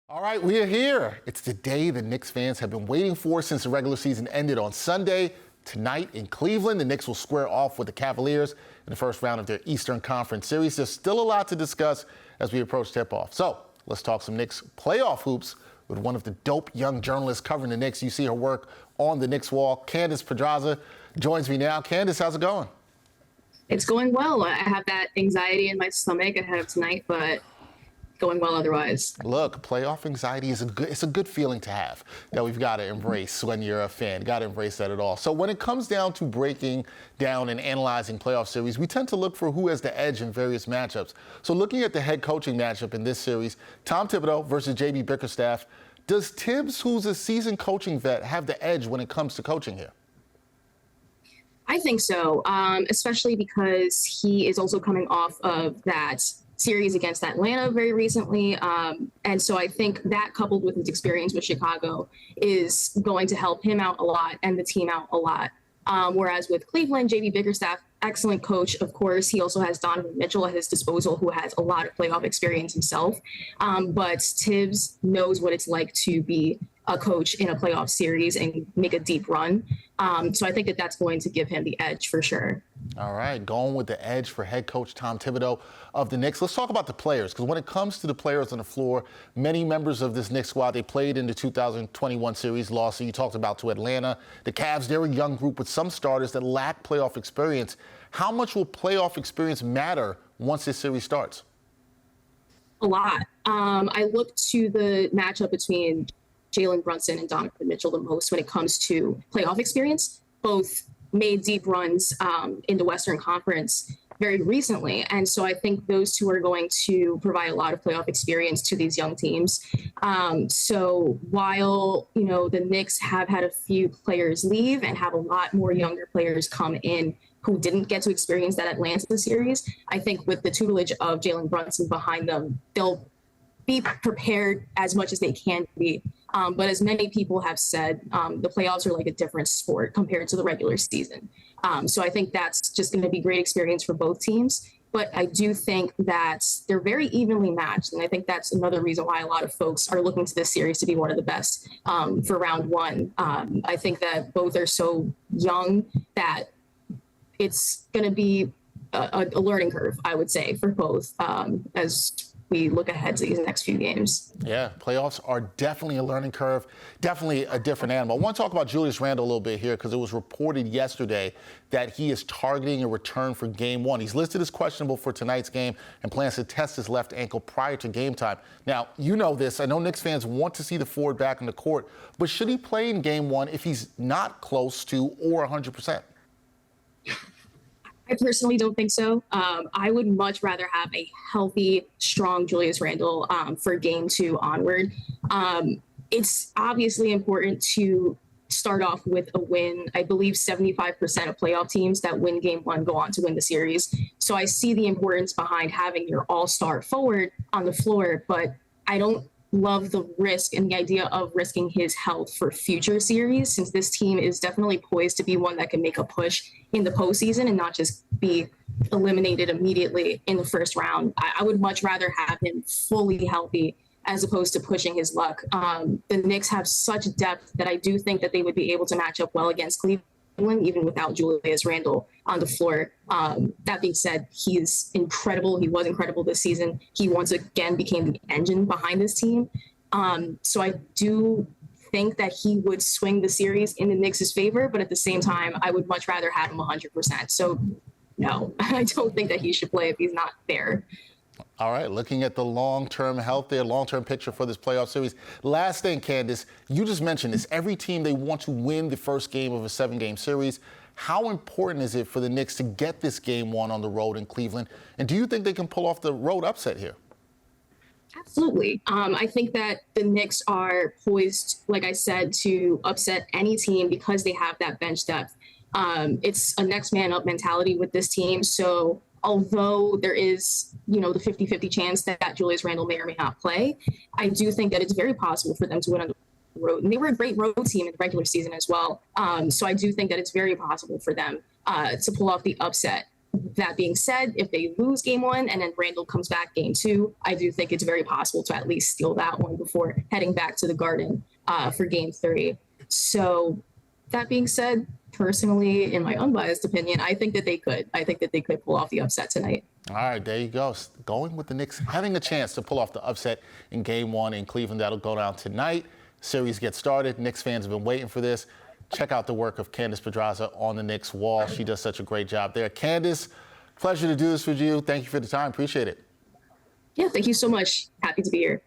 All right, we are here. It's the day the Knicks fans have been waiting for since the regular season ended on Sunday. Tonight in Cleveland, the Knicks will square off with the Cavaliers in the first round of their Eastern Conference Series. There's still a lot to discuss as we approach tip-off. So let's talk some Knicks playoff hoops with one of the dope young journalists covering the Knicks. You see her work on the Knicks wall. Candace Pedraza joins me now. Candace, how's it going? It's going well. I have that anxiety in my stomach ahead of tonight, but going well otherwise. Look, playoff anxiety is a good feeling to have that we've got to embrace when you're a fan. Got to embrace that at all. So when it comes down to breaking down and analyzing playoff series, we tend to look for who has the edge in various matchups. So looking at the head coaching matchup in this series, Tom Thibodeau versus JB Bickerstaff, does Tibbs, who's a seasoned coaching vet, have the edge when it comes to coaching here? I think so, especially because he is also coming off of that series against Atlanta very recently. And so I think that, coupled with his experience with Chicago, is going to help him out a lot and the team out a lot. Whereas with Cleveland, JB Bickerstaff, excellent coach, of course. He also has Donovan Mitchell at his disposal, who has a lot of playoff experience himself. But Tibbs knows what it's like to be a coach in a playoff series and make a deep run. So I think that that's going to give him the edge for sure. All right, going with the edge for head coach Tom Thibodeau of the Knicks. Let's talk about the players, because when it comes to the players on the floor, many members of this Knicks squad, they played in the 2021 series, loss that you talked about to Atlanta. The Cavs, they're a young group with some starters that lack playoff experience. How much will playoff experience matter once this series starts? A lot. I look to the matchup between Jalen Brunson and Donovan Mitchell the most when it comes to playoff experience. Both made deep runs in the Western Conference very recently. And so I think those two are going to provide a lot of playoff experience to these young teams. So while, the Knicks have had a few players leave and have a lot more younger players come in who didn't get to experience that Atlanta series, I think with the tutelage of Jalen Brunson behind them, they'll be prepared as much as they can be. But as many people have said, the playoffs are like a different sport compared to the regular season. So I think that's just going to be great experience for both teams. But I do think that they're very evenly matched. And I think that's another reason why a lot of folks are looking to this series to be one of the best for round one. I think that both are so young that it's going to be a learning curve, I would say, for both as we look ahead to these next few games. Yeah, playoffs are definitely a learning curve, definitely a different animal. I want to talk about Julius Randle a little bit here because it was reported yesterday that he is targeting a return for game one. He's listed as questionable for tonight's game and plans to test his left ankle prior to game time. Now, you know this. I know Knicks fans want to see the forward back on the court, but should he play in game one if he's not close to or 100%? I personally don't think so. I would much rather have a healthy, strong Julius Randle for game two onward. It's obviously important to start off with a win. I believe 75% of playoff teams that win game one go on to win the series. So I see the importance behind having your all-star forward on the floor, but I don't love the risk and the idea of risking his health for future series, since this team is definitely poised to be one that can make a push in the postseason and not just be eliminated immediately in the first round. I would much rather have him fully healthy as opposed to pushing his luck. The Knicks have such depth that I do think that they would be able to match up well against Cleveland, even without Julius Randle on the floor. That being said, he's incredible. He was incredible this season. He once again became the engine behind this team. So I do think that he would swing the series in the Knicks' favor, but at the same time, I would much rather have him 100%. So no, I don't think that he should play if he's not there. All right, looking at the long-term health there, long-term picture for this playoff series. Last thing, Candace, you just mentioned this. Every team, they want to win the first game of a 7-game series. How important is it for the Knicks to get this game one on the road in Cleveland? And do you think they can pull off the road upset here? Absolutely. I think that the Knicks are poised, like I said, to upset any team because they have that bench depth. It's a next man up mentality with this team. So although there is, the 50-50 chance that Julius Randle may or may not play, I do think that it's very possible for them to win on the road. And they were a great road team in the regular season as well. So I do think that it's very possible for them to pull off the upset That being said, if they lose game one and then Randle comes back game two, I do think it's very possible to at least steal that one before heading back to the Garden for game three. So that being said, personally, in my unbiased opinion, I think that they could. I think that they could pull off the upset tonight. All right, there you go. Going with the Knicks, having a chance to pull off the upset in game one in Cleveland. That'll go down tonight. Series gets started. Knicks fans have been waiting for this. Check out the work of Candace Pedraza on the Knicks wall. She does such a great job there. Candace, pleasure to do this with you. Thank you for the time. Appreciate it. Yeah, thank you so much. Happy to be here.